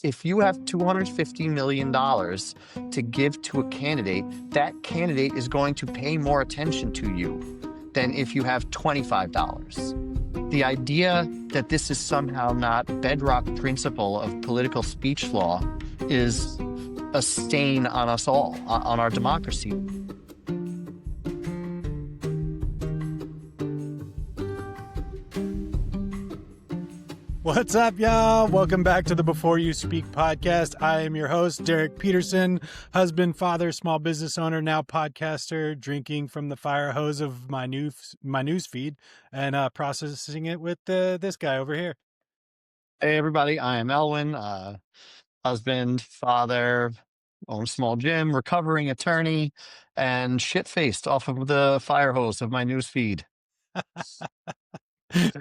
If you have $250 million to give to a candidate, that candidate is going to pay more attention to you than if you have $25. The idea that this is somehow not bedrock principle of political speech law is a stain on us all, on our democracy. What's up, y'all? Welcome back to the Before You Speak podcast. I am your host, Derek Peterson, husband, father, small business owner, now podcaster, drinking from the fire hose of my news feed and processing it with this guy over here. Hey, everybody, I am Elwyn, husband, father, own small gym, recovering attorney, and shit-faced off of the fire hose of my news feed.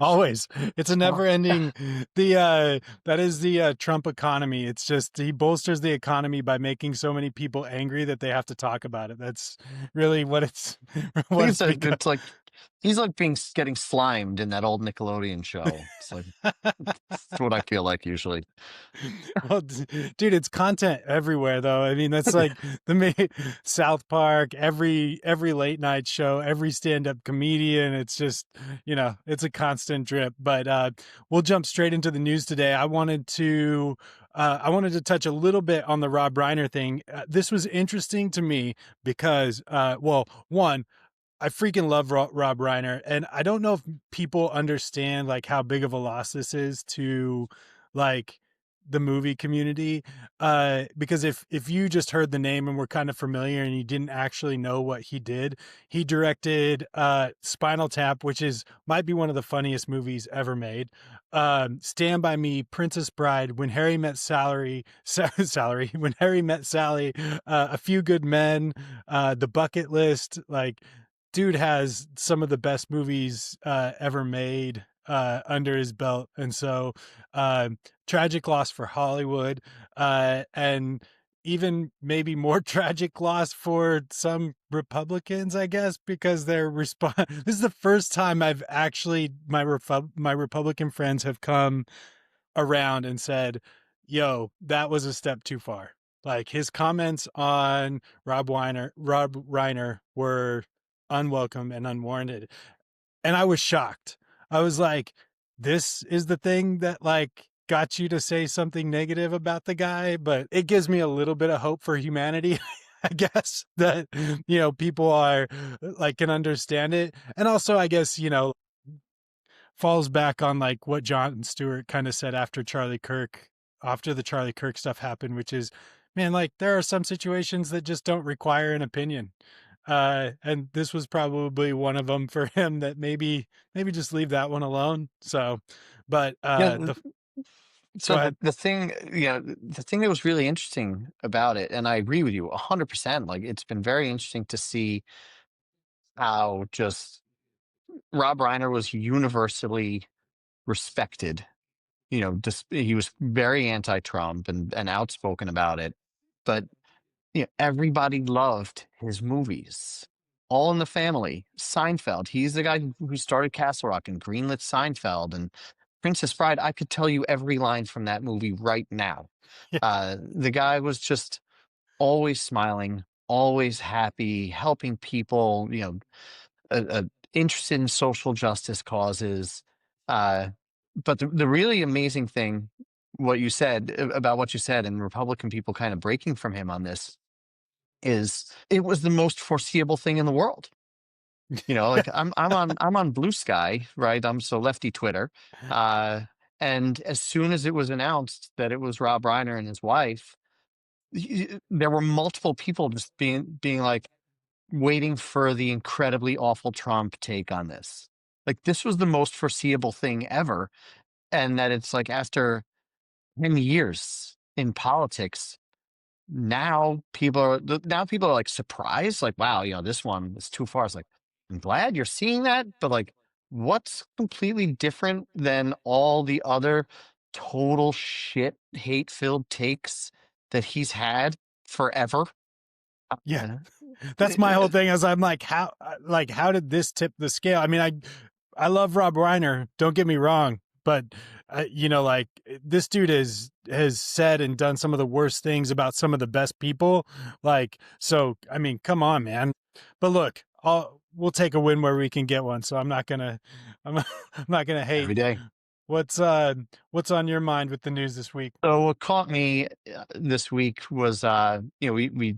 Always. It's a never ending. That is the Trump economy. It's just, he bolsters the economy by making so many people angry that they have to talk about it. That's really what it's become. It's like he's like getting slimed in that old Nickelodeon show. It's like that's what I feel like usually. Well, dude, it's content everywhere, though. I mean, that's like South Park, every late night show, every stand-up comedian. It's just, it's a constant drip. But we'll jump straight into the news today. I wanted to touch a little bit on the Rob Reiner thing. This was interesting to me because, one, I freaking love Rob Reiner, and I don't know if people understand like how big of a loss this is to like the movie community. Because if you just heard the name and were kind of familiar and you didn't actually know what he did, he directed Spinal Tap, which might be one of the funniest movies ever made. Stand By Me, Princess Bride, When Harry Met Sally, When Harry Met Sally, A Few Good Men, The Bucket List, like. Dude has some of the best movies ever made under his belt. And so tragic loss for Hollywood, and even maybe more tragic loss for some Republicans, I guess, because their response. This is the first time I've actually, my Republican friends have come around and said, yo, that was a step too far. Like his comments on Rob Reiner were unwelcome and unwarranted. And I was shocked. I was like, this is the thing that like got you to say something negative about the guy, but it gives me a little bit of hope for humanity. I guess that, people are like, can understand it. And also, I guess, falls back on like what Jon Stewart kind of said after the Charlie Kirk stuff happened, which is, man, like there are some situations that just don't require an opinion. And this was probably one of them for him that maybe just leave that one alone. So, but, The thing that was really interesting about it, and I agree with you 100%, like it's been very interesting to see how just Rob Reiner was universally respected. He was very anti-Trump and outspoken about it, but everybody loved his movies. All in the Family, Seinfeld. He's the guy who started Castle Rock and greenlit Seinfeld and Princess Bride. I could tell you every line from that movie right now. yeah. The guy was just always smiling, always happy, helping people, interested in social justice causes. But the really amazing thing, what you said, and Republican people kind of breaking from him on this, is it was the most foreseeable thing in the world. Like I'm on Blue Sky, right? I'm so lefty Twitter. And as soon as it was announced that it was Rob Reiner and his wife, there were multiple people just being like waiting for the incredibly awful Trump take on this. Like this was the most foreseeable thing ever. And that it's like after 10 years in politics, now people are like surprised, like, wow, this one is too far. It's like, I'm glad you're seeing that, but like, what's completely different than all the other total shit, hate-filled takes that he's had forever? Yeah. That's my whole thing is I'm like, how did this tip the scale? I mean, I love Rob Reiner, don't get me wrong, but like this dude has said and done some of the worst things about some of the best people. Like, so I mean, come on, man. But look, we'll take a win where we can get one. So I'm I'm not gonna every hate. day. What's what's on your mind with the news this week? So what caught me this week was, we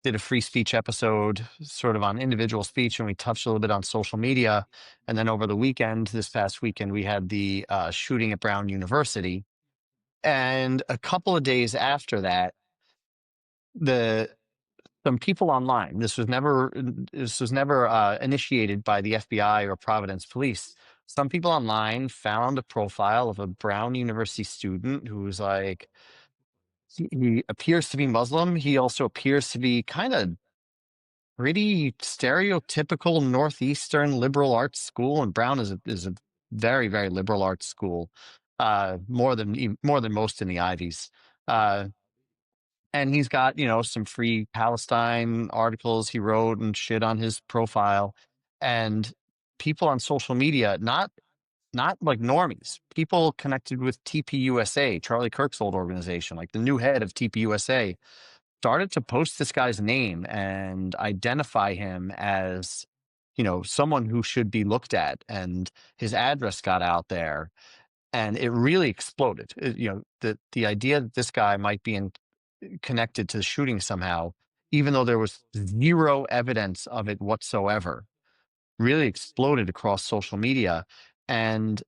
did a free speech episode sort of on individual speech, and we touched a little bit on social media. And then over the weekend, this past weekend, we had the shooting at Brown University. And a couple of days after that, the some people online. This was never initiated by the FBI or Providence Police. Some people online found a profile of a Brown University student who was like, he appears to be Muslim. He also appears to be kind of pretty stereotypical Northeastern liberal arts school, and Brown is a very, very liberal arts school, more than most in the Ivies. Uh, and he's got, some free Palestine articles he wrote and shit on his profile. And people on social media, not like normies, people connected with TPUSA, Charlie Kirk's old organization, like the new head of TPUSA, started to post this guy's name and identify him as, someone who should be looked at. And his address got out there, and it really exploded. The idea that this guy might be connected to the shooting somehow, even though there was zero evidence of it whatsoever, really exploded across social media. And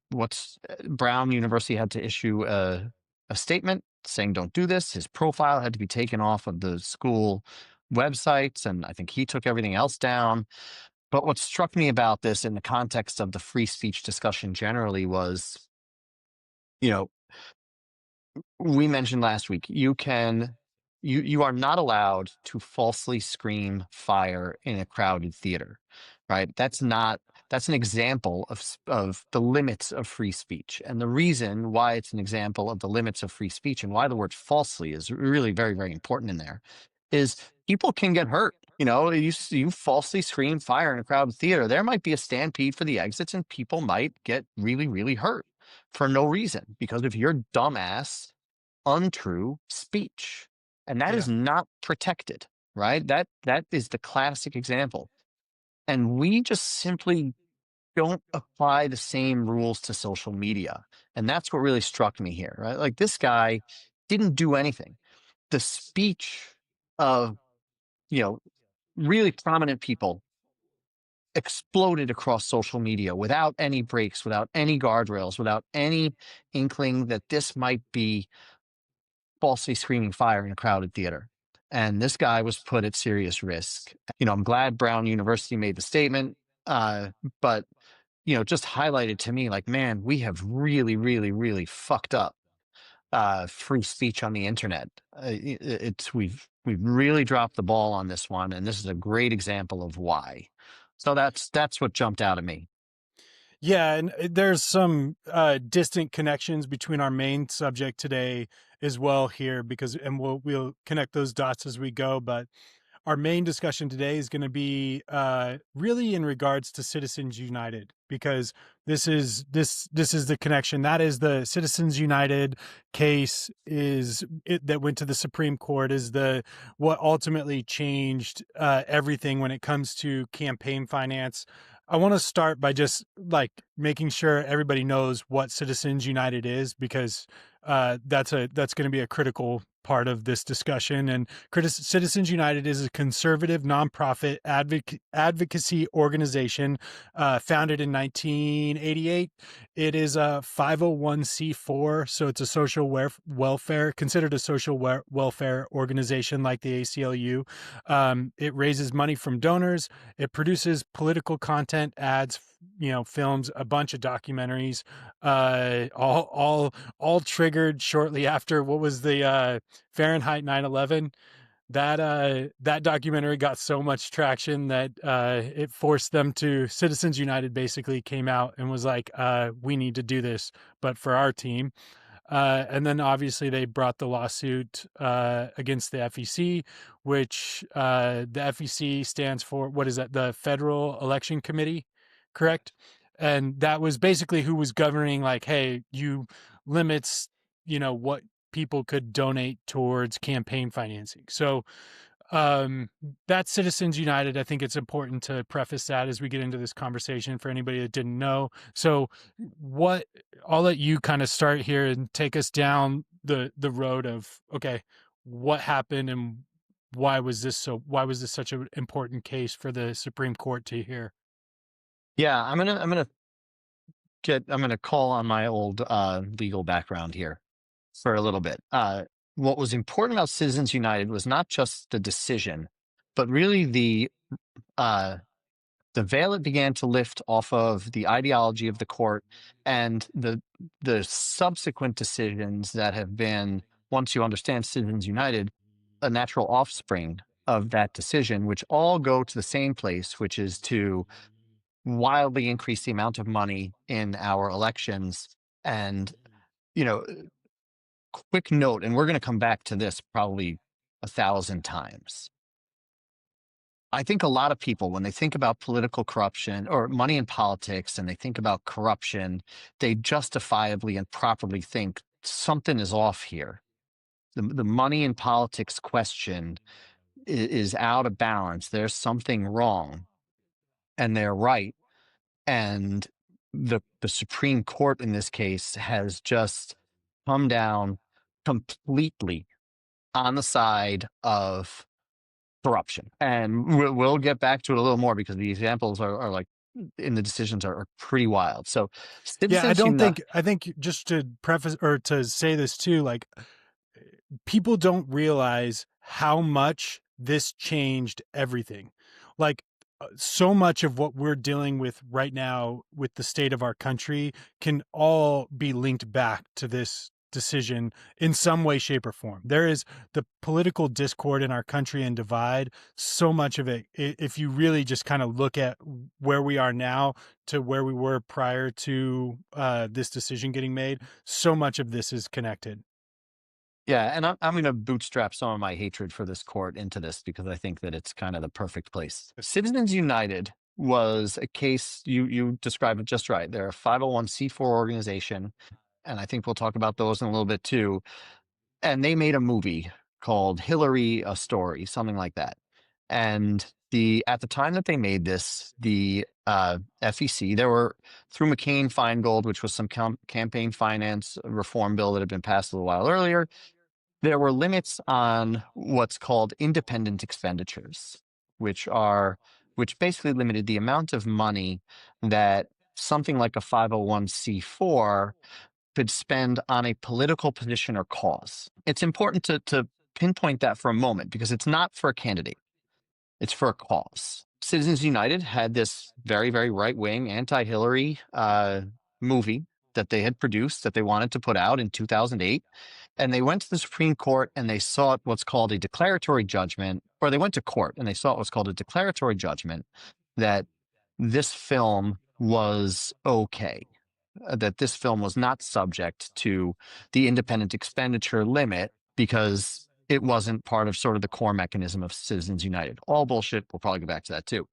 Brown University had to issue a statement saying, don't do this. His profile had to be taken off of the school websites, and I think he took everything else down. But what struck me about this in the context of the free speech discussion generally was, you know, we mentioned last week, you are not allowed to falsely scream fire in a crowded theater, right? That's an example of the limits of free speech. And the reason why it's an example of the limits of free speech and why the word falsely is really very, very important in there is people can get hurt. You falsely scream fire in a crowded theater, there might be a stampede for the exits, and people might get really, really hurt for no reason because of your dumbass untrue speech. And that is Yeah. not protected, right? That is the classic example. And we just simply don't apply the same rules to social media. And that's what really struck me here, right? Like, this guy didn't do anything. The speech of, you know, really prominent people exploded across social media without any breaks, without any guardrails, without any inkling that this might be falsely screaming fire in a crowded theater. And this guy was put at serious risk. I'm glad Brown University made the statement, but just highlighted to me, like, man, we have really, really, really fucked up free speech on the internet. We've really dropped the ball on this one, and this is a great example of why. So that's what jumped out at me. Yeah, and there's some distant connections between our main subject today as well here, because and we'll connect those dots as we go. But our main discussion today is going to be really in regards to Citizens United, because this is the connection. That is the Citizens United case that went to the Supreme Court, is the what ultimately changed everything when it comes to campaign finance. I want to start by just like making sure everybody knows what Citizens United is, because that's going to be a critical part of this discussion. And Citizens United is a conservative nonprofit advocacy organization founded in 1988. It is a 501c4, so it's a social welfare, considered a social welfare organization like the ACLU. It raises money from donors. It produces political content, ads, films, a bunch of documentaries, all triggered shortly after what was the Fahrenheit 9/11. That documentary got so much traction that it forced them to Citizens United basically came out and was like, we need to do this, but for our team. And then obviously they brought the lawsuit against the FEC, which the FEC stands for, what is that? The Federal Election Committee, correct? and that was basically who was governing, like, hey, you limits, what people could donate towards campaign financing. So that's Citizens United. I think it's important to preface that as we get into this conversation for anybody that didn't know. So what I'll let you kind of start here and take us down the road of, okay, what happened and why was this such an important case for the Supreme Court to hear? Yeah, I'm gonna call on my old legal background here for a little bit. What was important about Citizens United was not just the decision, but really uh, the veil it began to lift off of the ideology of the court and the subsequent decisions that have been, once you understand Citizens United, a natural offspring of that decision, which all go to the same place, which is to wildly increase the amount of money in our elections. And, you know, quick note, and we're going to come back to this probably 1,000 times. I think a lot of people, when they think about political corruption or money in politics and they think about corruption, they justifiably and properly think something is off here. The money in politics question is out of balance. There's something wrong, and they're right. And the Supreme Court in this case has just come down completely on the side of corruption. And we'll get back to it a little more because the examples are like in the decisions are pretty wild. So Yeah, I Citizens don't United, think I think just to preface or to say this too, like, people don't realize how much this changed everything. Like, so much of what we're dealing with right now with the state of our country can all be linked back to this decision in some way, shape, or form. There is the political discord in our country and divide. So much of it, if you really just kind of look at where we are now to where we were prior to this decision getting made, so much of this is connected. yeah, and I'm going to bootstrap some of my hatred for this court into this because I think that it's kind of the perfect place. Citizens United was a case you described it just right. They're a 501(c)(4) organization, and I think we'll talk about those in a little bit too. And they made a movie called Hillary, a Story, something like that. And at the time that they made this, the FEC, there were through McCain-Feingold, which was some campaign finance reform bill that had been passed a little while earlier. There were limits on what's called independent expenditures, which are which basically limited the amount of money that something like a 501(c)(4) could spend on a political position or cause. It's important to pinpoint that for a moment because it's not for a candidate, it's for a cause. Citizens United had this very, very right wing anti Hillary movie that they had produced that they wanted to put out in 2008. And they went to the Supreme Court and they sought what's called a declaratory judgment, or they went to court and they sought what's called a declaratory judgment that this film was okay, that this film was not subject to the independent expenditure limit because it wasn't part of sort of the core mechanism of Citizens United. All bullshit. We'll probably go back to that too.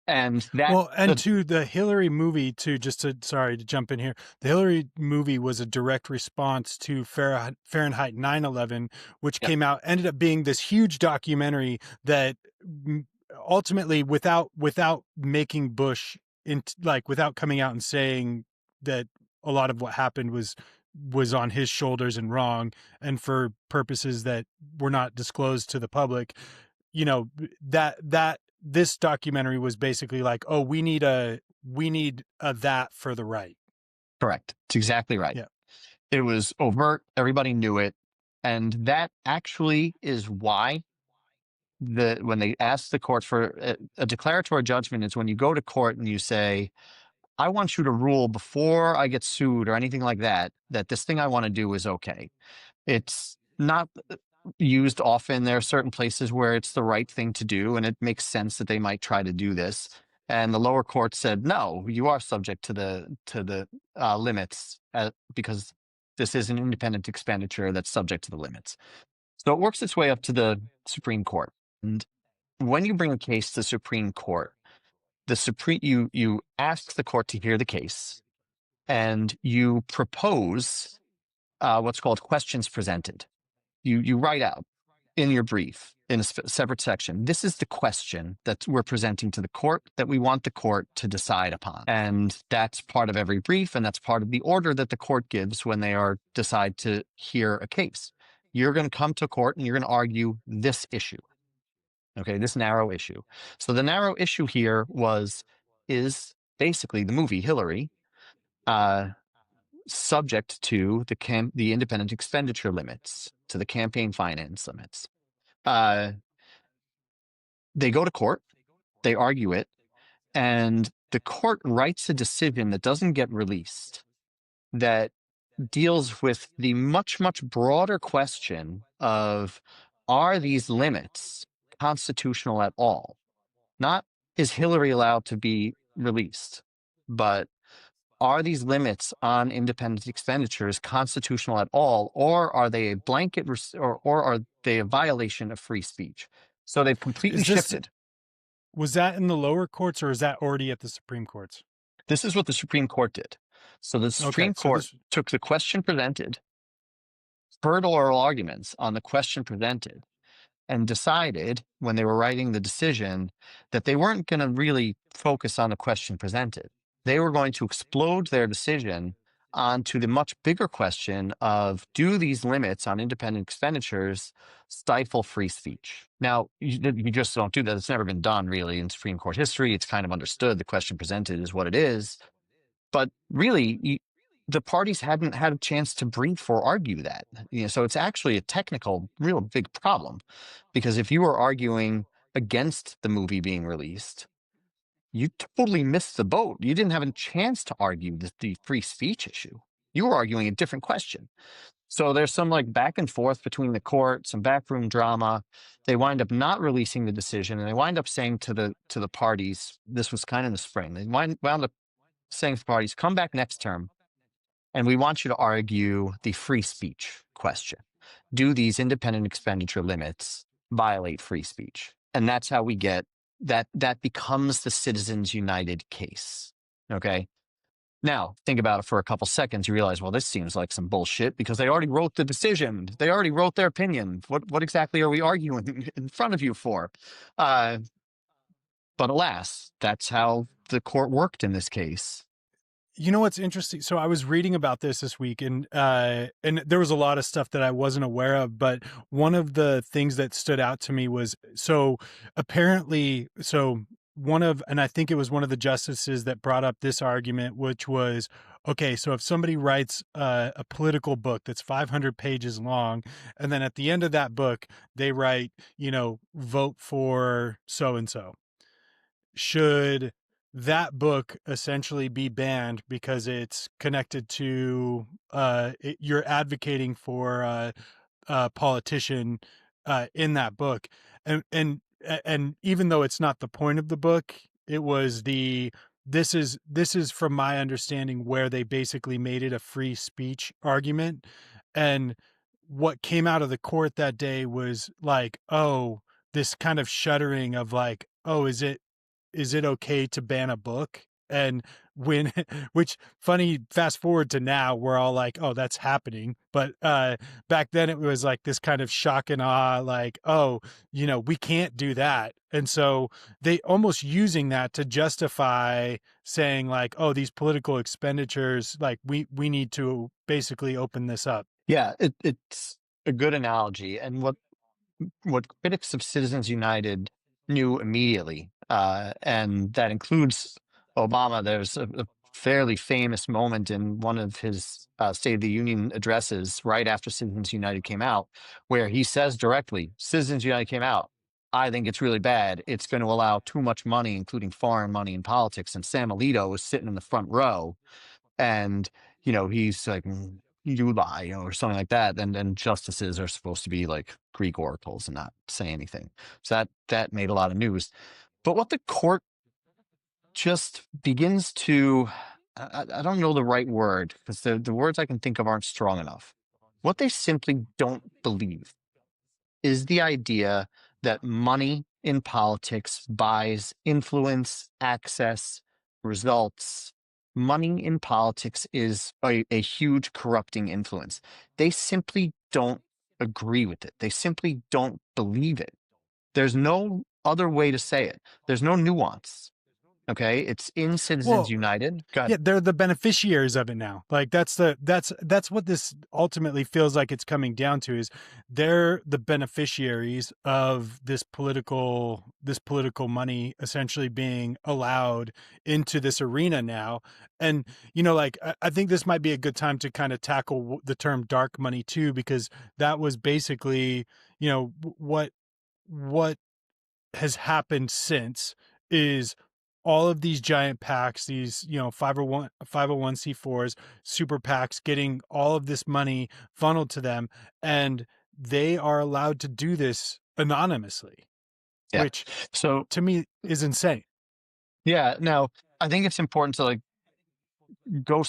And that Well, and to the Hillary movie, to just to sorry to jump in here, the Hillary movie was a direct response to Fahrenheit 9/11, which Yep, came out, ended up being this huge documentary that ultimately, without making Bush in, like, without coming out and saying that a lot of what happened was on his shoulders and wrong, and for purposes that were not disclosed to the public, that this documentary was basically like, oh, we need a that for the right. correct. It's exactly right. Yeah. It was overt. Everybody knew it. And that actually is why when they ask the court for a declaratory judgment is when you go to court and you say, I want you to rule before I get sued or anything like that, that this thing I want to do is okay. It's not used often. There are certain places where it's the right thing to do, and it makes sense that they might try to do this. And the lower court said, no, you are subject to the limits because this is an independent expenditure that's subject to the limits. So it works its way up to the Supreme Court. And when you bring a case to the Supreme Court, the Supreme, you ask the court to hear the case, and you propose what's called questions presented. You write out in your brief in a separate section, this is the question that we're presenting to the court that we want the court to decide upon. And that's part of every brief, and that's part of the order that the court gives when they are decide to hear a case. You're going to come to court and you're going to argue this issue. Okay, this narrow issue. So the narrow issue here is basically the movie Hillary, subject to the independent expenditure limits, to the campaign finance limits. They go to court, they argue it, and the court writes a decision that doesn't get released, that deals with the much, much broader question of, are these limits constitutional at all? Not, is Hillary allowed to be released, but are these limits on independent expenditures constitutional at all, or are they a blanket, or are they a violation of free speech? So they've completely Is this shifted. was that in the lower courts, or is that already at the Supreme Courts? This is what the Supreme Court did. So the Okay, Supreme so Court this took the question presented, heard oral arguments on the question presented, and decided when they were writing the decision that they weren't going to really focus on the question presented. They were going to explode their decision onto the much bigger question of, do these limits on independent expenditures stifle free speech? Now, you just don't do that. It's never been done really in Supreme Court history. It's kind of understood. The question presented is what it is. But really, the parties hadn't had a chance to brief or argue that. So it's actually a technical, real big problem, because if you were arguing against the movie being released, you totally missed the boat. You didn't have a chance to argue the free speech issue. You were arguing a different question. So there's some like back and forth between the court, some backroom drama. They wind up not releasing the decision, and they wind up saying to the parties, this was kind of in the spring, they wound up saying to the parties, come back next term, and we want you to argue the free speech question. Do these independent expenditure limits violate free speech? And that's how we get that becomes the Citizens United case. Okay. Now, think about it for a couple seconds. You realize, well, this seems like some bullshit because they already wrote the decision. They already wrote their opinion. What exactly are we arguing in front of you for? But alas, that's how the court worked in this case. You know what's interesting? So I was reading about this week, and there was a lot of stuff that I wasn't aware of. But one of the things that stood out to me was, so apparently, and I think it was one of the justices that brought up this argument, which was, okay, so if somebody writes a political book that's 500 pages long, and then at the end of that book they write, vote for so and so, should that book essentially be banned because it's connected to you're advocating for a politician in that book, and even though it's not the point of the book, it was this is from my understanding where they basically made it a free speech argument. And what came out of the court that day was like, oh, this kind of shuddering of like, oh, is it okay to ban a book? And when, which funny, fast forward to now, we're all like, oh, that's happening. But back then it was like this kind of shock and awe, like, oh, we can't do that. And so they almost using that to justify saying like, oh, these political expenditures, like we need to basically open this up. Yeah, it's a good analogy. And what critics of Citizens United knew immediately, and that includes Obama. There's a fairly famous moment in one of his State of the Union addresses right after Citizens United came out, where he says directly, Citizens United came out. I think it's really bad. It's going to allow too much money, including foreign money in politics. And Sam Alito was sitting in the front row, and he's like, you lie, or something like that. And then justices are supposed to be like Greek oracles and not say anything. So that made a lot of news. But what the court just begins to, I don't know the right word, because the words I can think of aren't strong enough. What they simply don't believe is the idea that money in politics buys influence, access, results. Money in politics is a huge corrupting influence. They simply don't agree with it. They simply don't believe it. There's no other way to say it. There's no nuance. Okay. It's in Citizens Well, United. Go ahead. yeah, they're the beneficiaries of it now. Like that's what this ultimately feels like it's coming down to, is they're the beneficiaries of this political money essentially being allowed into this arena now. And like I think this might be a good time to kind of tackle the term dark money too, because that was basically, what has happened since is all of these giant PACs, these 501c4s, super PACs, getting all of this money funneled to them, and they are allowed to do this anonymously, Yeah. which So, to me is insane. yeah. Now, I think it's important to like go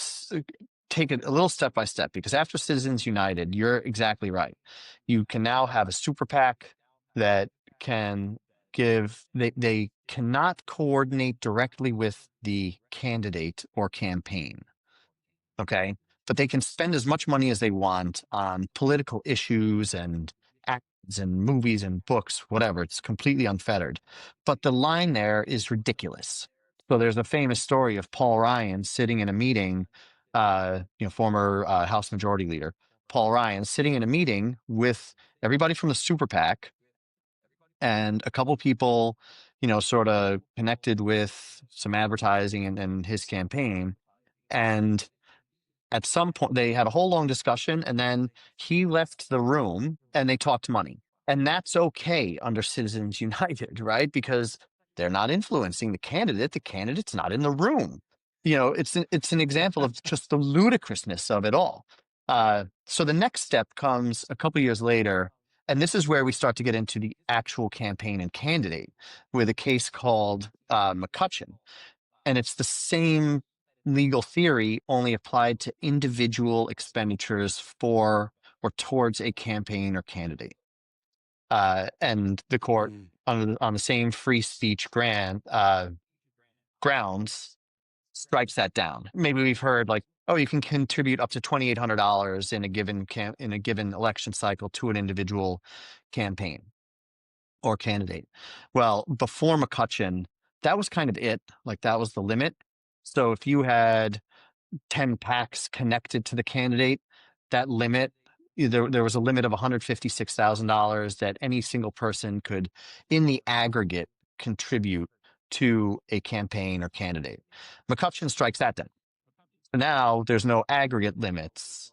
take it a little step by step, because after Citizens United, you're exactly right. You can now have a super PAC that can they cannot coordinate directly with the candidate or campaign. Okay. But they can spend as much money as they want on political issues and ads and movies and books, whatever. It's completely unfettered. But the line there is ridiculous. So there's a famous story of Paul Ryan sitting in a meeting, former House Majority Leader, Paul Ryan sitting in a meeting with everybody from the super PAC and a couple people, sort of connected with some advertising and his campaign. And at some point, they had a whole long discussion, and then he left the room and they talked money. And that's okay under Citizens United, right? Because they're not influencing the candidate. The candidate's not in the room. It's an example of just the ludicrousness of it all. So the next step comes a couple years later, and this is where we start to get into the actual campaign and candidate with a case called McCutcheon. And it's the same legal theory, only applied to individual expenditures for or towards a campaign or candidate. And the court, Mm. on the same free speech grounds, strikes that down. Maybe we've heard like, oh, you can contribute up to $2,800 in a given election cycle to an individual campaign or candidate. Well, before McCutcheon, that was kind of it. Like that was the limit. So if you had 10 PACs connected to the candidate, that limit, there was a limit of $156,000 that any single person could, in the aggregate, contribute to a campaign or candidate. McCutcheon strikes that down. Now there's no aggregate limits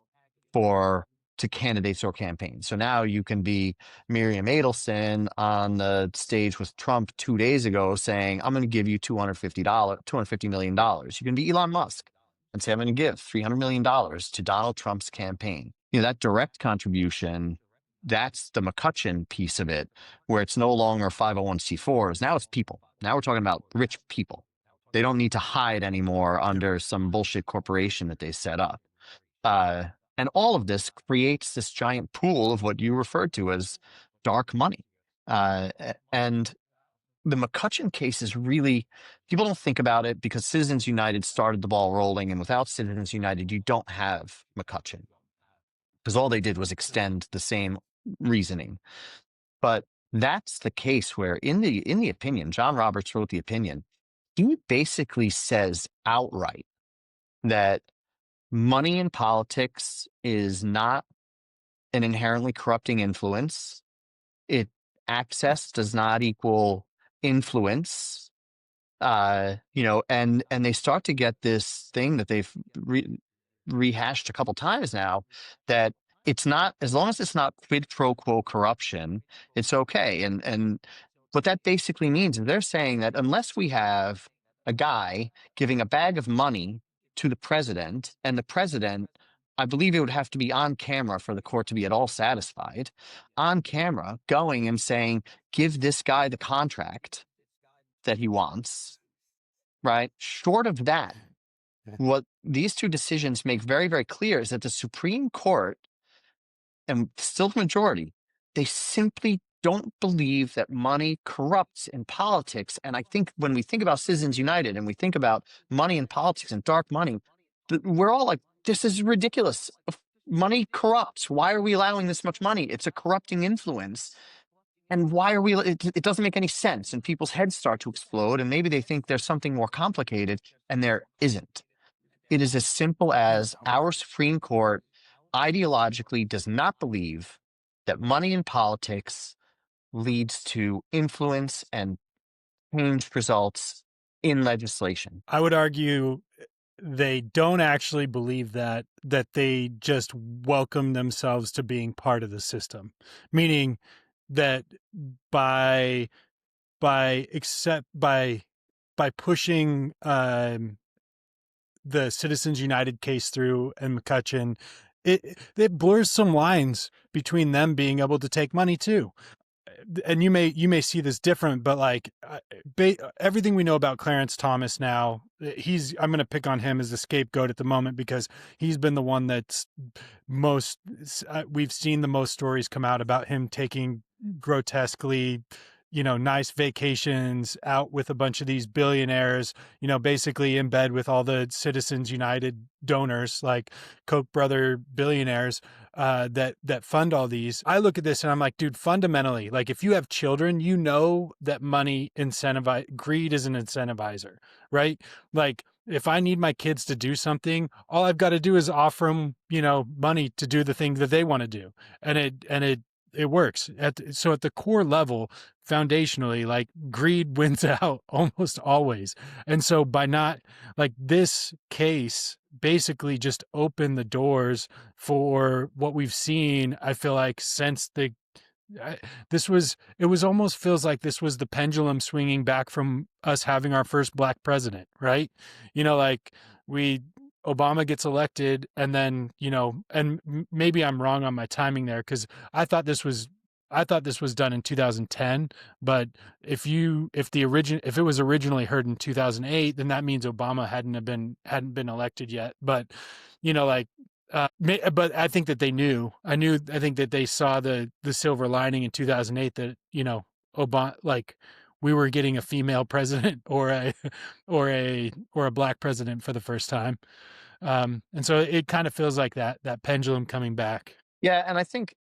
for to candidates or campaigns. So now you can be Miriam Adelson on the stage with Trump 2 days ago saying, I'm going to give you $250 million. You can be Elon Musk and say, I'm going to give $300 million to Donald Trump's campaign. That direct contribution, that's the McCutcheon piece of it, where it's no longer 501c4s. Now it's people. Now we're talking about rich people. They don't need to hide anymore Yep. under some bullshit corporation that they set up. Uh, and all of this creates this giant pool of what you referred to as dark money. And the McCutcheon case is really, people don't think about it because Citizens United started the ball rolling. And without Citizens United, you don't have McCutcheon, because all they did was extend the same reasoning. But that's the case where in the opinion, John Roberts wrote the opinion. He basically says outright that money in politics is not an inherently corrupting influence. It Access does not equal influence. And they start to get this thing that they've rehashed a couple times now, that it's not, as long as it's not quid pro quo corruption, it's okay. And what that basically means is they're saying that unless we have a guy giving a bag of money to the president, and the president, I believe it would have to be on camera for the court to be at all satisfied, on camera going and saying, give this guy the contract that he wants, right? Short of that, what these two decisions make very, very clear is that the Supreme Court, and still the majority, they simply don't believe that money corrupts in politics. And I think when we think about Citizens United and we think about money in politics and dark money, we're all like, this is ridiculous. Money corrupts. Why are we allowing this much money? It's a corrupting influence. And why are we? It doesn't make any sense. And people's heads start to explode. And maybe they think there's something more complicated, and there isn't. It is as simple as our Supreme Court ideologically does not believe that money in politics leads to influence and changed results in legislation. I would argue they don't actually believe that they just welcome themselves to being part of the system, meaning that by by pushing the Citizens United case through and McCutcheon, it blurs some lines between them being able to take money too. And you may see this different, but like everything we know about Clarence Thomas now, I'm going to pick on him as the scapegoat at the moment because he's been the one that's most we've seen the most stories come out about him taking grotesquely, nice vacations out with a bunch of these billionaires, basically in bed with all the Citizens United donors, like Koch brother billionaires that fund all these. I look at this and I'm like, dude, fundamentally, like if you have children, that money greed is an incentivizer, right? Like if I need my kids to do something, all I've got to do is offer them, money to do the thing that they want to do, and it works. So at the core level, foundationally, like greed wins out almost always. And so by not like this case basically just opened the doors for what we've seen, I feel like since it was almost feels like this was the pendulum swinging back from us having our first black president, right? Like we Obama gets elected and then, and maybe I'm wrong on my timing there because I thought this was done in 2010, but if it was originally heard in 2008, then that means Obama hadn't been elected yet. But like but I think that I think that they saw the silver lining in 2008 that Obama, like we were getting a female president or a or a black president for the first time. And so it kind of feels like that pendulum coming back. Yeah, and I think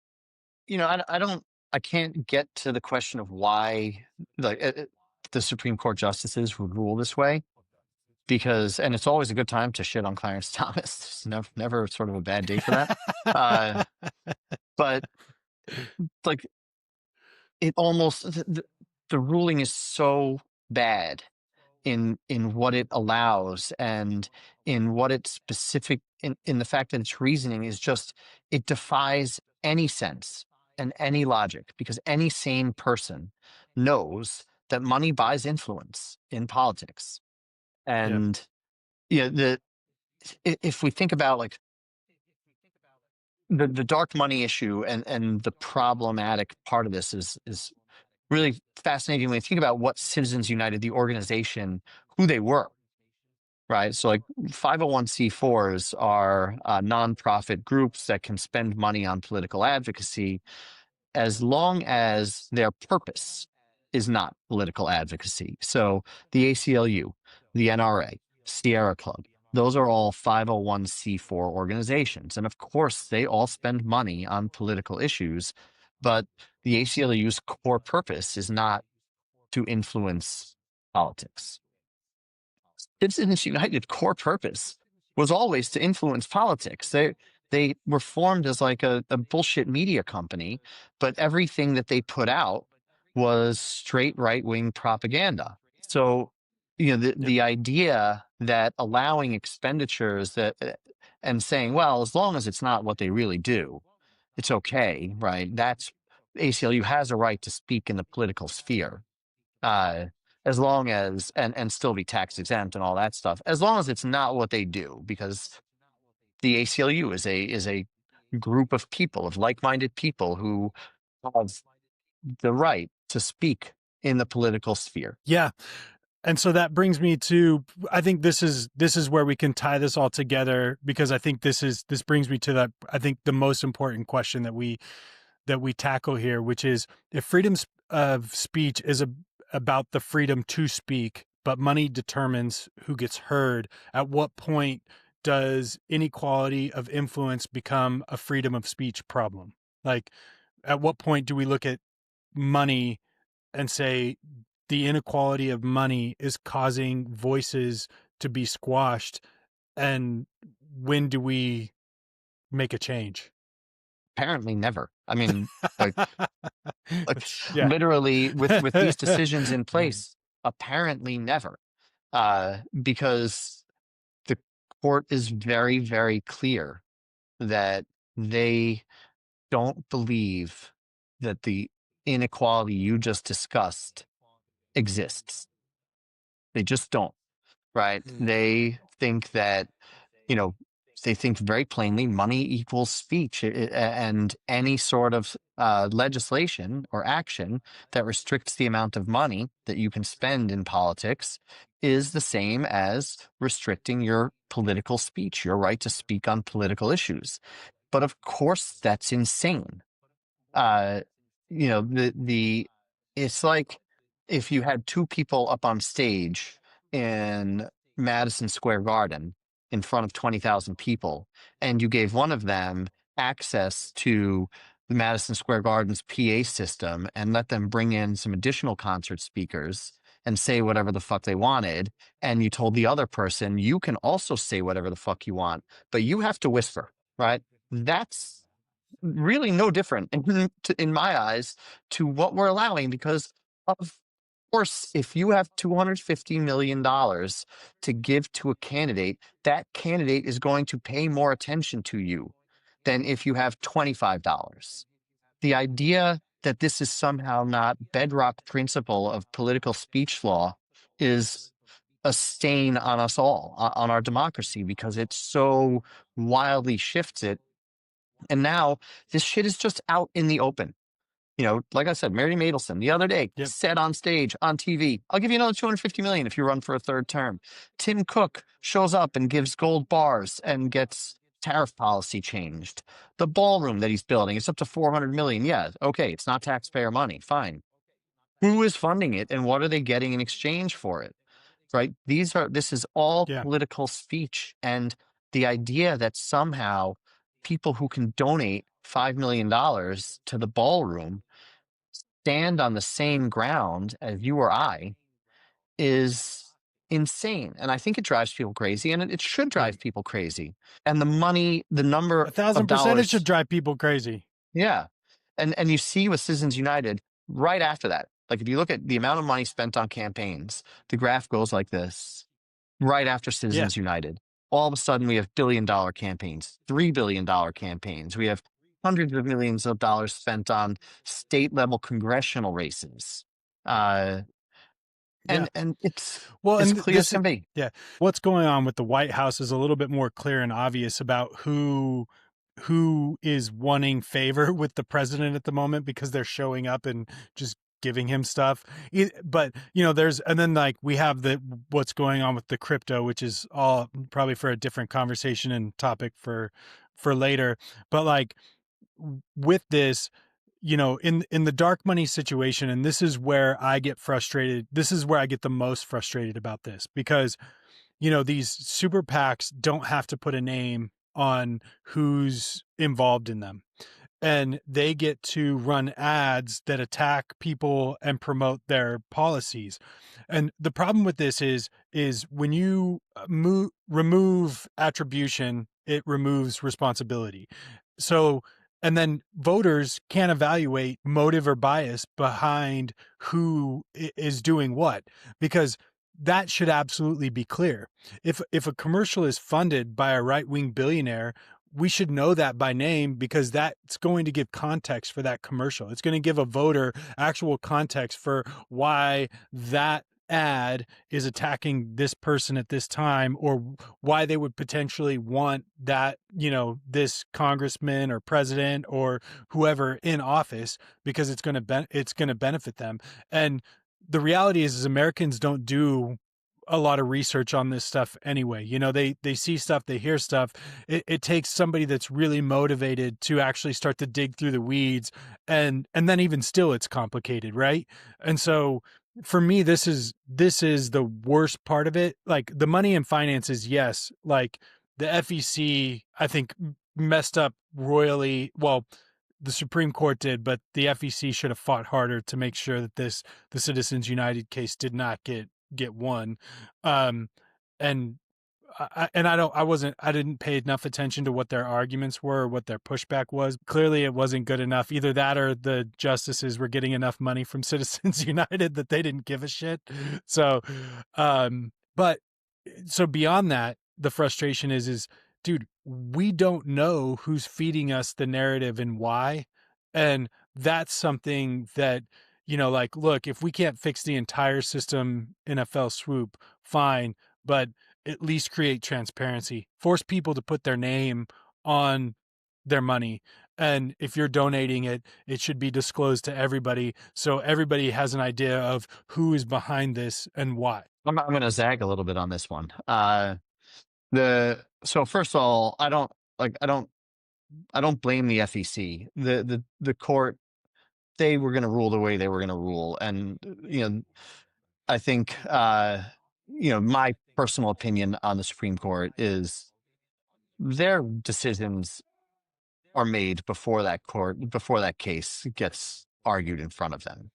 I can't get to the question of why the Supreme Court justices would rule this way and it's always a good time to shit on Clarence Thomas. It's never sort of a bad day for that. Uh, but like it almost the ruling is so bad in what it allows and in what it's specific in the fact that its reasoning is just it defies any sense and any logic because any sane person knows that money buys influence in politics. Yeah. And if we think about like the dark money issue and the problematic part of this is really fascinating when you think about what Citizens United, the organization, who they were, right? So like 501c4s are nonprofit groups that can spend money on political advocacy as long as their purpose is not political advocacy. So the ACLU, the NRA, Sierra Club, those are all 501c4 organizations. And of course, they all spend money on political issues, but the ACLU's core purpose is not to influence politics. Citizens United core purpose was always to influence politics. They were formed as like a bullshit media company, but everything that they put out was straight right-wing propaganda. So, the idea that allowing expenditures and saying, well, as long as it's not what they really do, it's okay, right? That's ACLU has a right to speak in the political sphere, uh, as long as and still be tax exempt and all that stuff, as long as it's not what they do, because the ACLU is a group of people, of like-minded people who have the right to speak in the political sphere. Yeah. And so that brings me to, I think this is where we can tie this all together, because I think this brings me to I think the most important question that that we tackle here, which is if freedom of speech is about the freedom to speak, but money determines who gets heard, at what point does inequality of influence become a freedom of speech problem? Like, at what point do we look at money and say the inequality of money is causing voices to be squashed? And when do we make a change? Apparently never. I mean, like, like Yeah. literally with these decisions in place, apparently never. Because the court is very, very clear that they don't believe that the inequality you just discussed exists. They just don't, right? They think that, you know, they think very plainly money equals speech, and any sort of legislation or action that restricts the amount of money that you can spend in politics is the same as restricting your political speech, your right to speak on political issues. But of course, that's insane. uh the it's like if you had two people up on stage in Madison Square Garden in front of 20,000 people, and you gave one of them access to the Madison Square Garden's PA system and let them bring in some additional concert speakers and say whatever the fuck they wanted, and you told the other person you can also say whatever the fuck you want, but you have to whisper, right? That's really no different in my eyes to what we're allowing, because of course if you have $250 million to give to a candidate, that candidate is going to pay more attention to you than if you have $25. The idea that this is somehow not bedrock principle of political speech law is a stain on us all, on our democracy, because it so wildly shifts it. And now this shit is just out in the open. Like I said, Mary Matelson the other day Yep. said on stage, on TV, I'll give you another 250 million if you run for a third term. Tim Cook shows up and gives gold bars and gets tariff policy changed. The ballroom that he's building, it's up to 400 million. Yeah, okay, it's not taxpayer money. Fine. Who is funding it and what are they getting in exchange for it? Right? This is all Yeah. political speech. And the idea that somehow people who can donate $5 million to the ballroom stand on the same ground as you or I is insane. And I think it drives people crazy, and it should Yep. drive people crazy. And the money, the number of 1,000% it should dollars, drive people crazy. yeah. And you see with Citizens United right after that. Like if you look at the amount of money spent on campaigns, the graph goes like this. Right after Yeah. Citizens United, all of a sudden we have $1 billion campaigns, $3 billion campaigns. We have hundreds of millions of dollars spent on state level congressional races. Uh, Yeah. and it's Well, as and clear as can be. yeah, what's going on with the White House is a little bit more clear and obvious about who is wanting favor with the president at the moment, because they're showing up and just giving him stuff. But and then like we have what's going on with the crypto, which is all probably for a different conversation and topic for later. But like with this, in the dark money situation, and this is where I get frustrated. This is where I get the most frustrated about this, because these super PACs don't have to put a name on who's involved in them, and they get to run ads that attack people and promote their policies. And the problem with this is when you remove attribution, it removes responsibility. So, and then voters can't evaluate motive or bias behind who is doing what, because that should absolutely be clear. If a commercial is funded by a right-wing billionaire, we should know that by name, because that's going to give context for that commercial. It's going to give a voter actual context for why that ad is attacking this person at this time, or why they would potentially want that, this congressman or president or whoever in office, because it's going to benefit them. And the reality is Americans don't do a lot of research on this stuff anyway. You know, they see stuff, they hear stuff. It takes somebody that's really motivated to actually start to dig through the weeds, and then even still it's complicated, right? And so for me, this is the worst part of it. Like the money and finances, yes. Like the FEC, I think messed up royally. Well, the Supreme Court did, but the FEC should have fought harder to make sure that the Citizens United case did not get won. Um, and I didn't pay enough attention to what their arguments were or what their pushback was. Clearly it wasn't good enough. Either that or the justices were getting enough money from Citizens United that they didn't give a shit. So, but so beyond that, the frustration is, dude, we don't know who's feeding us the narrative and why. And that's something that, like, look, if we can't fix the entire system in a fell swoop, fine, but at least create transparency, force people to put their name on their money. And if you're donating it, it should be disclosed to everybody so everybody has an idea of who is behind this and why. I'm going to zag a little bit on this one. So first of all, I don't blame the FEC. The court, they were going to rule the way they were going to rule, and I think my personal opinion on the Supreme Court is their decisions are made before that case gets argued in front of them.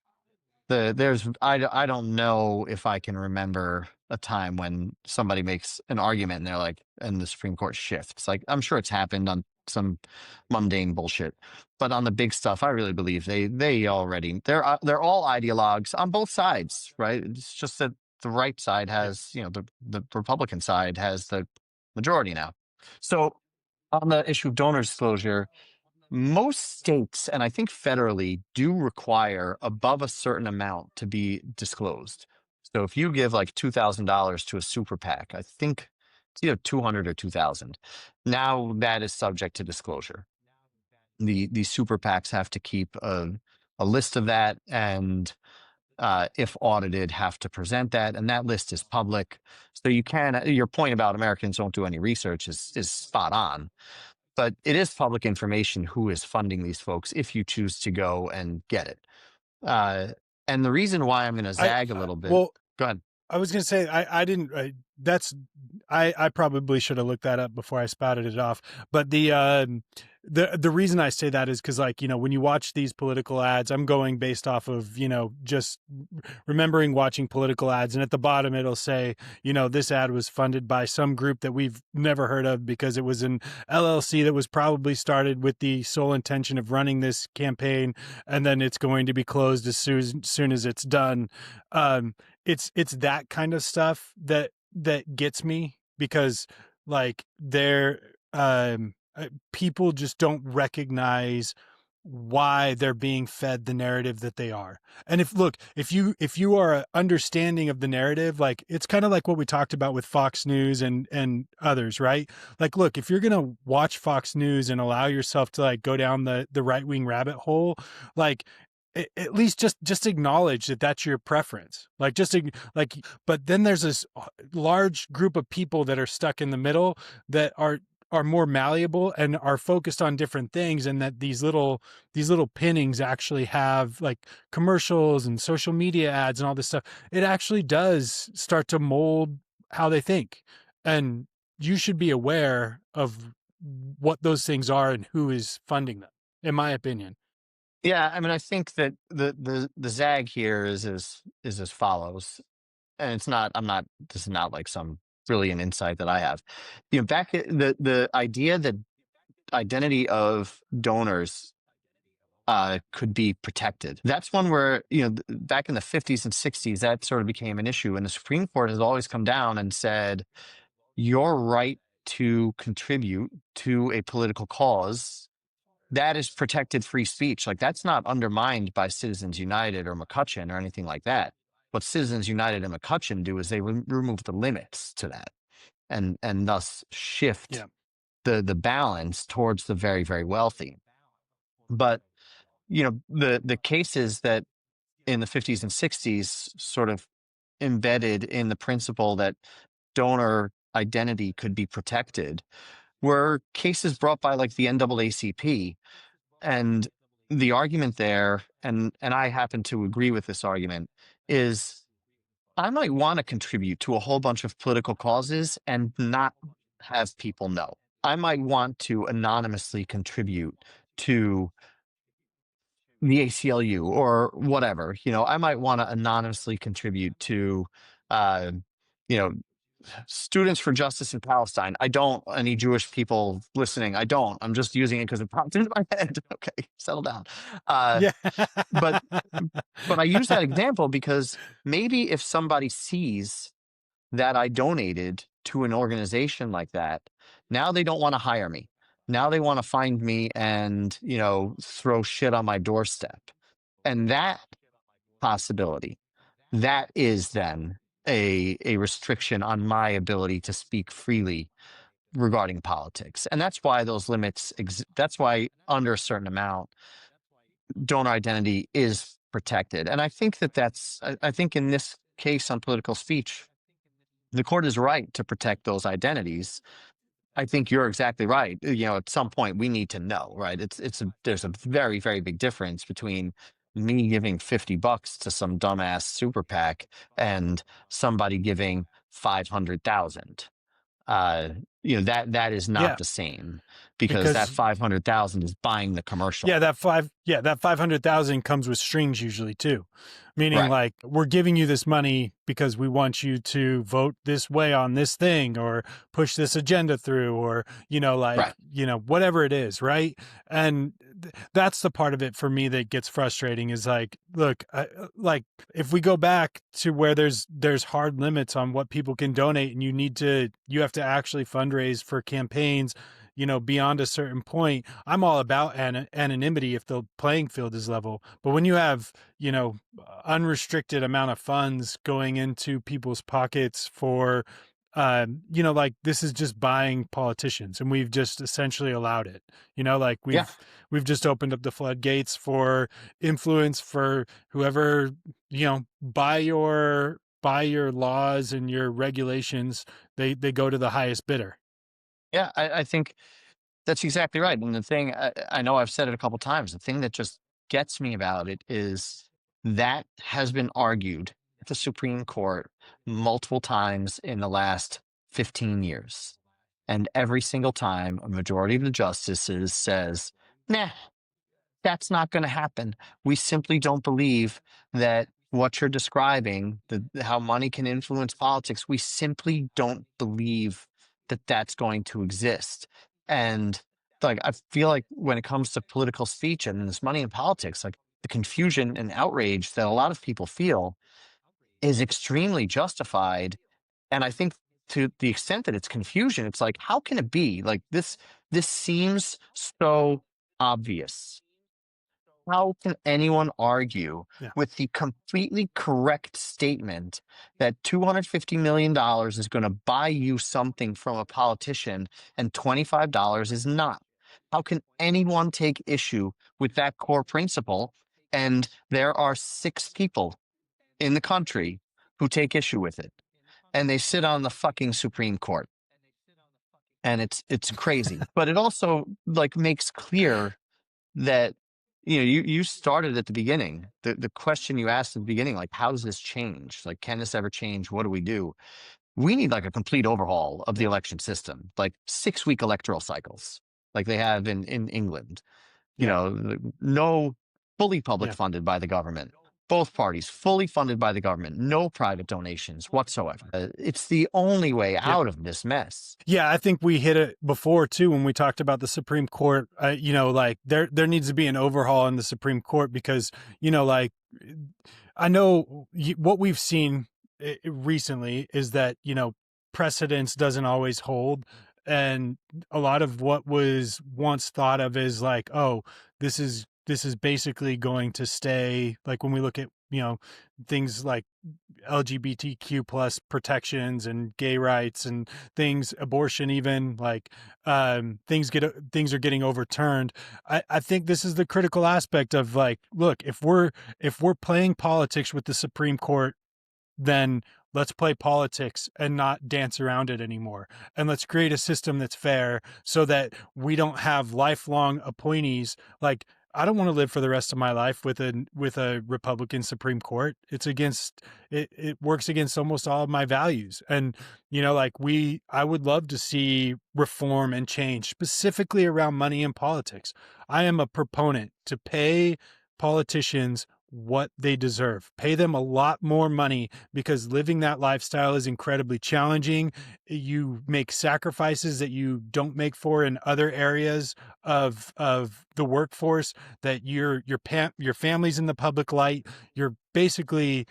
I don't know if I can remember a time when somebody makes an argument and they're like, and the Supreme Court shifts. Like, I'm sure it's happened on some mundane bullshit, but on the big stuff, I really believe they're all ideologues on both sides, right? It's just that the right side Yeah. has, the Republican side has the majority now. So on the issue of donor disclosure, most states, and I think federally, do require above a certain amount to be disclosed. So if you give like $2,000 to a super PAC, I think it's either 200 or 2,000. Now that is subject to disclosure. The super PACs have to keep a list of that, and if audited, have to present that, and that list is public. So your point about Americans don't do any research is spot on. But it is public information who is funding these folks if you choose to go and get it. Uh, and the reason why I'm going to zag a little bit. Well, Go ahead. I was gonna say I didn't. I probably should have looked that up before I spouted it off. But the reason I say that is because, like, when you watch these political ads, I'm going based off of just remembering watching political ads, and at the bottom it'll say this ad was funded by some group that we've never heard of because it was an LLC that was probably started with the sole intention of running this campaign, and then it's going to be closed as soon as it's done. It's that kind of stuff that gets me because, like, people just don't recognize why they're being fed the narrative that they are. And if you are understanding of the narrative, like, it's kind of like what we talked about with Fox News and others, right? Like, look, if you're going to watch Fox News and allow yourself to, like, go down the right-wing rabbit hole, like, at least just acknowledge that that's your preference. Like, but then there's this large group of people that are stuck in the middle that are more malleable and are focused on different things, and that these little pinnings actually have, like, commercials and social media ads and all this stuff. It actually does start to mold how they think, and you should be aware of what those things are and who is funding them, in my opinion. Yeah, I mean, I think that the zag here is as follows, and it's not. I'm not. This is not like some brilliant insight that I have. The idea that identity of donors could be protected. That's one where, back in the 50s and 60s, that sort of became an issue. And the Supreme Court has always come down and said, your right to contribute to a political cause, that is protected free speech. Like, that's not undermined by Citizens United or McCutcheon or anything like that. What Citizens United and McCutcheon do is they remove the limits to that, and thus shift Yeah. the balance towards the very, very wealthy. But the cases that in the 50s and 60s sort of embedded in the principle that donor identity could be protected were cases brought by like the NAACP. And the argument there, and I happen to agree with this argument, is I might want to contribute to a whole bunch of political causes and not have people know. I might want to anonymously contribute to the ACLU or whatever. I might want to anonymously contribute to, uh, you know, Students for Justice in Palestine. I don't. Any Jewish people listening, I don't. I'm just using it because it popped into my head. Okay, settle down. Uh, Yeah. but but I use that example because maybe if somebody sees that I donated to an organization like that, now they don't want to hire me. Now they want to find me and, throw shit on my doorstep. And that possibility, that is then a restriction on my ability to speak freely regarding politics. And that's why those limits, that's why under a certain amount, donor identity is protected. And I think I think in this case on political speech, the court is right to protect those identities. I think you're exactly right. At some point we need to know, right? There's a very, very big difference between me giving $50 to some dumbass super PAC and somebody giving 500,000. That is not Yeah, the same, because that because 500,000 is buying the commercial. that 500,000 comes with strings usually too. Meaning Right. like we're giving you this money because we want you to vote this way on this thing or push this agenda through or Right. whatever it is, right? And that's the part of it for me that gets frustrating is like, look, like if we go back to where there's hard limits on what people can donate and you have to actually fundraise for campaigns beyond a certain point. I'm all about anonymity if the playing field is level. But when you have, unrestricted amount of funds going into people's pockets for, like this is just buying politicians and we've just essentially allowed it, like Yeah. we've just opened up the floodgates for influence for whoever, by your laws and your regulations, they go to the highest bidder. Yeah. I think that's exactly right. And the thing, I know I've said it a couple times, the thing that just gets me about it is that has been argued at the Supreme Court multiple times in the last 15 years. And every single time, a majority of the justices says, nah, that's not going to happen. We simply don't believe that what you're describing, how money can influence politics, we simply don't believe that that's going to exist. And like, I feel like when it comes to political speech and this money in politics, like the confusion and outrage that a lot of people feel is extremely justified. And I think to the extent that it's confusion, it's like, how can it be like this? This seems so obvious. How can anyone argue Yeah. with the completely correct statement that $250 million is going to buy you something from a politician and $25 is not? How can anyone take issue with that core principle? And there are 6 people in the country who take issue with it, and they sit on the fucking Supreme Court. And it's crazy. But it also like makes clear that you started at the beginning, the question you asked at the beginning, like, how does this change? Like, can this ever change? What do we do? We need like a complete overhaul of the Yeah. election system, like 6-week electoral cycles like they have in England. Yeah. No, fully public Yeah. funded by the government, both parties fully funded by the government, no private donations whatsoever. It's the only way Yeah. out of this mess. Yeah, I think we hit it before too when we talked about the Supreme Court. Like there needs to be an overhaul in the Supreme Court because like I know what we've seen recently is that precedence doesn't always hold, and a lot of what was once thought of as like, oh, this is basically going to stay. Like when we look at things like LGBTQ plus protections and gay rights and things, abortion, even like things are getting overturned. I think this is the critical aspect of like, look, if we're playing politics with the Supreme Court then let's play politics and not dance around it anymore. And let's create a system that's fair so that we don't have lifelong appointees. Like, I don't want to live for the rest of my life with a Republican Supreme Court. It's against it works against almost all of my values. And like I would love to see reform and change specifically around money and politics. I am a proponent to pay politicians what they deserve. Pay them a lot more money because living that lifestyle is incredibly challenging. You make sacrifices that you don't make for in other areas of the workforce, that your family's in the public light. You're basically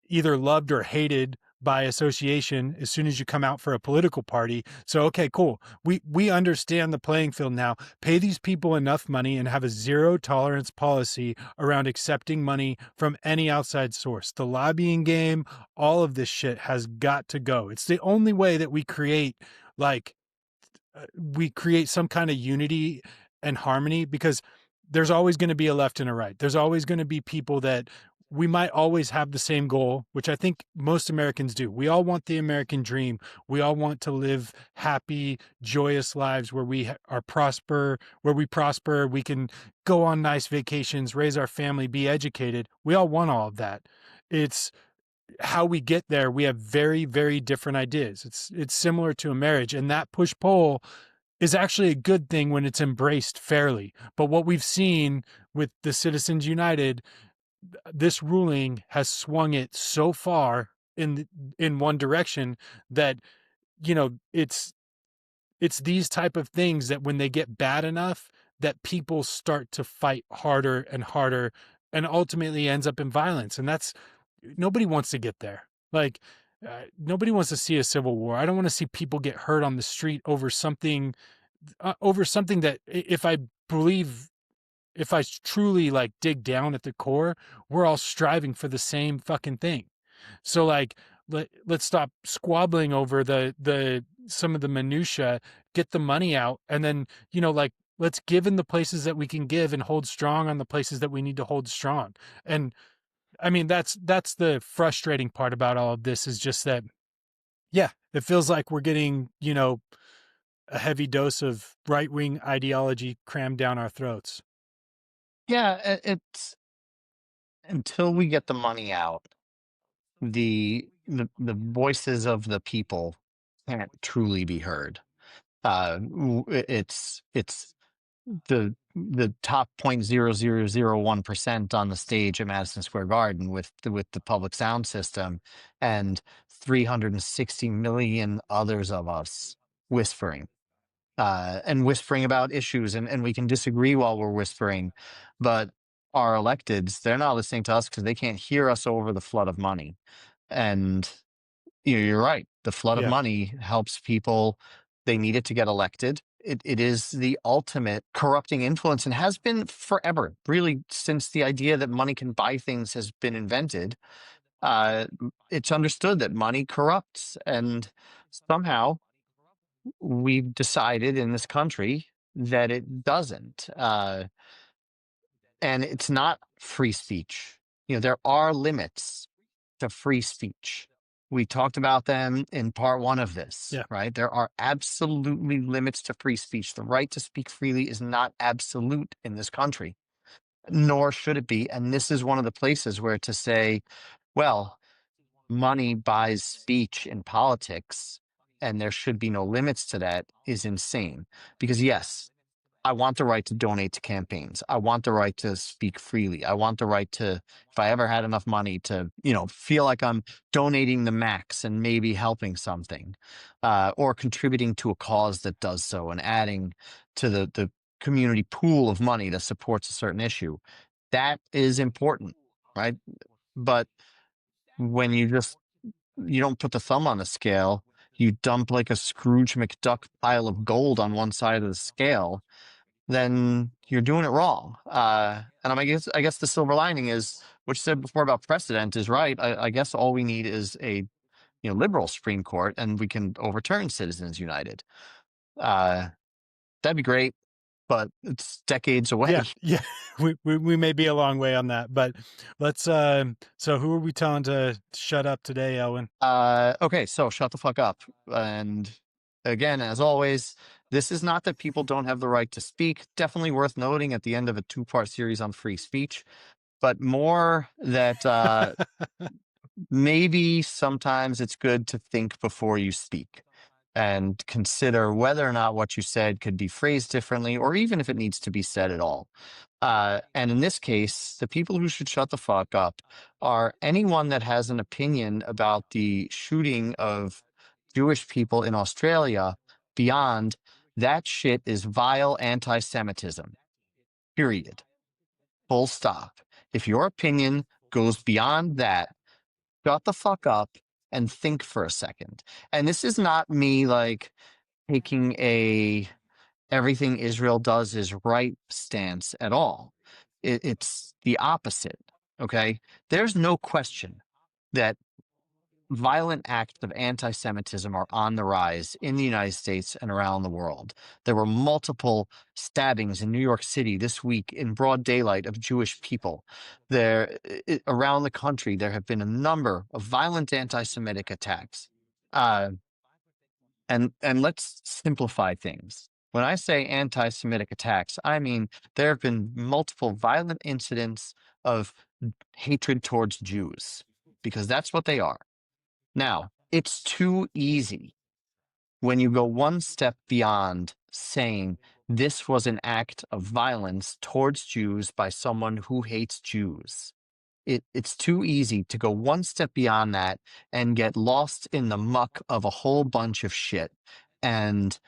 either loved or hated by association as soon as you come out for a political party. So, okay, cool. We understand the playing field now. Pay these people enough money and have a zero tolerance policy around accepting money from any outside source. The lobbying game, all of this shit has got to go. It's the only way that like we create some kind of unity and harmony, because there's always going to be a left and a right. There's always going to be people that we might always have the same goal, which I think most Americans do. We all want the American dream. We all want to live happy, joyous lives where where we prosper, we can go on nice vacations, raise our family, be educated. We all want all of that. It's how we get there. We have very, very different ideas. It's similar to a marriage, and that push pull is actually a good thing when it's embraced fairly. But what we've seen with the Citizens United, this ruling has swung it so far in one direction that it's these type of things that when they get bad enough, that people start to fight harder and harder, and ultimately ends up in violence. And that's, nobody wants to get there. Like, nobody wants to see a civil war. I don't want to see people get hurt on the street over something that, if I truly like dig down at the core, we're all striving for the same fucking thing. So like, let's stop squabbling over the some of the minutia, get the money out, and then like, let's give in the places that we can give and hold strong on the places that we need to hold strong. And I mean, that's the frustrating part about all of this, is just that, yeah, it feels like we're getting a heavy dose of right wing ideology crammed down our throats. Yeah, it's until we get the money out, the voices of the people can't truly be heard. It's the top 0.0001% on the stage at Madison Square Garden with the public sound system, and 360 million others of us whispering, and whispering about issues, and we can disagree while we're whispering, but our electeds, they're not listening to us because they can't hear us over the flood of money. And you're right. The flood of Yeah. money helps people. They need it to get elected. It is the ultimate corrupting influence, and has been forever, really, since the idea that money can buy things has been invented. It's understood that money corrupts, and somehow we've decided in this country that it doesn't. And it's not free speech. There are limits to free speech. We talked about them in part one of this, Yeah. right? There are absolutely limits to free speech. The right to speak freely is not absolute in this country, nor should it be. And this is one of the places where to say, well, money buys speech in politics, and there should be no limits to that, is insane. Because yes, I want the right to donate to campaigns. I want the right to speak freely. I want the right to, if I ever had enough money, to, feel like I'm donating the max and maybe helping something, or contributing to a cause that does so, and adding to the community pool of money that supports a certain issue. That is important, right? But when you don't put the thumb on the scale, you dump like a Scrooge McDuck pile of gold on one side of the scale, then you're doing it wrong. And I guess the silver lining is what you said before about precedent is right. I guess all we need is a liberal Supreme Court, and we can overturn Citizens United. Uh, that'd be great. but it's decades away. Yeah. We may be a long way on that, but let's. So who are we telling to shut up today, Elwyn? Okay, so shut the fuck up. And again, as always, this is not that people don't have the right to speak. Definitely worth noting at the end of a 2-part series on free speech, but more that maybe sometimes it's good to think before you speak and consider whether or not what you said could be phrased differently, or even if it needs to be said at all. And in this case, the people who should shut the fuck up are anyone that has an opinion about the shooting of Jewish people in Australia beyond that shit is vile anti-Semitism, period. Full stop. If your opinion goes beyond that, shut the fuck up and think for a second. And this is not me like taking a everything Israel does is right stance at all. It's the opposite. Okay. There's no question that violent acts of anti Semitism are on the rise in the United States and around the world. There were multiple stabbings in New York City this week in broad daylight of Jewish people. Around the country, there have been a number of violent anti Semitic attacks. Uh, and let's simplify things. When I say anti-Semitic attacks, I mean there have been multiple violent incidents of hatred towards Jews, because that's what they are. Now, it's too easy when you go one step beyond saying this was an act of violence towards Jews by someone who hates Jews. It's too easy to go one step beyond that and get lost in the muck of a whole bunch of shit. And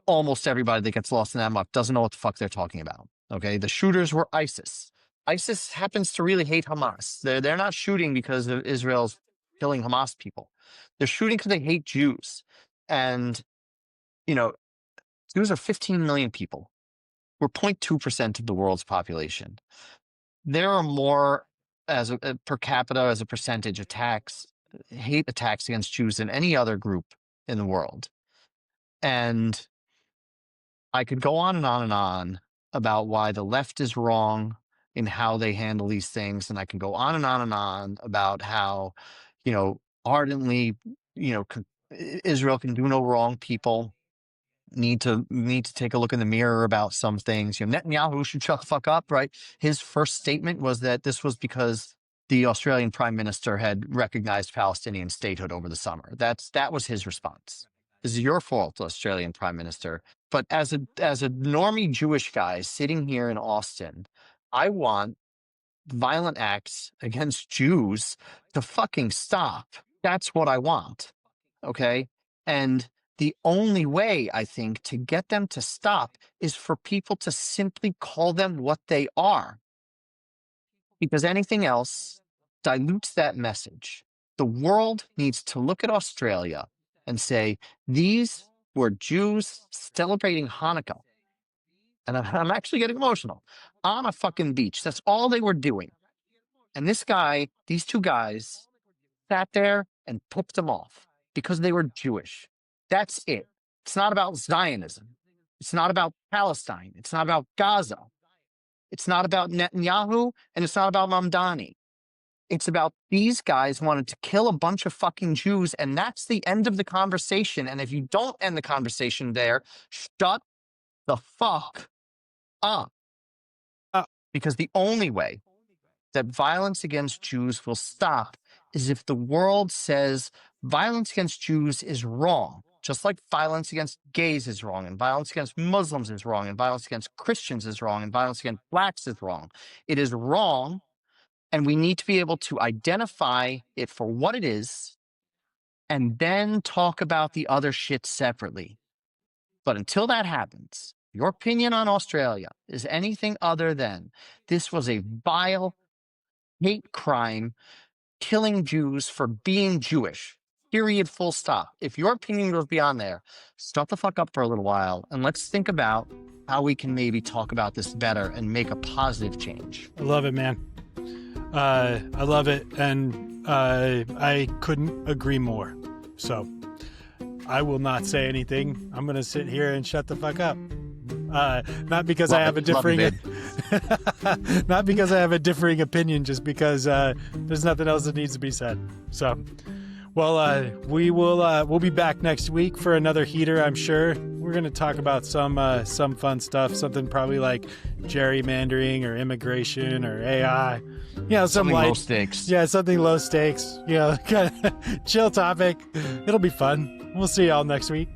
almost everybody that gets lost in that muck doesn't know what the fuck they're talking about. Okay. The shooters were ISIS. ISIS happens to really hate Hamas. They're not shooting because of Israel's killing Hamas people. They're shooting because they hate Jews. And, you know, Jews are 15 million people. We're 0.2% of the world's population. There are more as a per capita, as a percentage hate attacks against Jews than any other group in the world. And I could go on and on and on about why the left is wrong in how they handle these things. And I can go on and on and on about how, ardently, Israel can do no wrong. People need to take a look in the mirror about some things. Netanyahu should shut the fuck up, right? His first statement was that this was because the Australian prime minister had recognized Palestinian statehood over the summer. That was his response. This is your fault, Australian prime minister. But as a normie Jewish guy sitting here in Austin, I want violent acts against Jews to fucking stop. That's what I want. Okay? And the only way, I think, to get them to stop is for people to simply call them what they are. Because anything else dilutes that message. The world needs to look at Australia and say, these were Jews celebrating Hanukkah. And I'm actually getting emotional. On a fucking beach. That's all they were doing. And these two guys, sat there and picked them off because they were Jewish. That's it. It's not about Zionism. It's not about Palestine. It's not about Gaza. It's not about Netanyahu, and it's not about Mamdani. It's about these guys wanted to kill a bunch of fucking Jews, and that's the end of the conversation. And if you don't end the conversation there, shut the fuck up. Because the only way that violence against Jews will stop is if the world says violence against Jews is wrong, just like violence against gays is wrong, and violence against Muslims is wrong, and violence against Christians is wrong, and violence against blacks is wrong. It is wrong, and we need to be able to identify it for what it is and then talk about the other shit separately. But until that happens, your opinion on Australia is anything other than this was a vile hate crime, killing Jews for being Jewish. Period, full stop. If your opinion goes beyond there, stop the fuck up for a little while and let's think about how we can maybe talk about this better and make a positive change. I love it, man. I love it. And I couldn't agree more. So I will not say anything. I'm going to sit here and shut the fuck up. Not because I Love have a it. Love you, differing, babe. not because I have a differing opinion, just because there's nothing else that needs to be said. So, well, we'll be back next week for another heater. I'm sure we're gonna talk about some fun stuff, something probably like gerrymandering or immigration or AI. Some Something light, low stakes. yeah, something low stakes. Kind of chill topic. It'll be fun. We'll see y'all next week.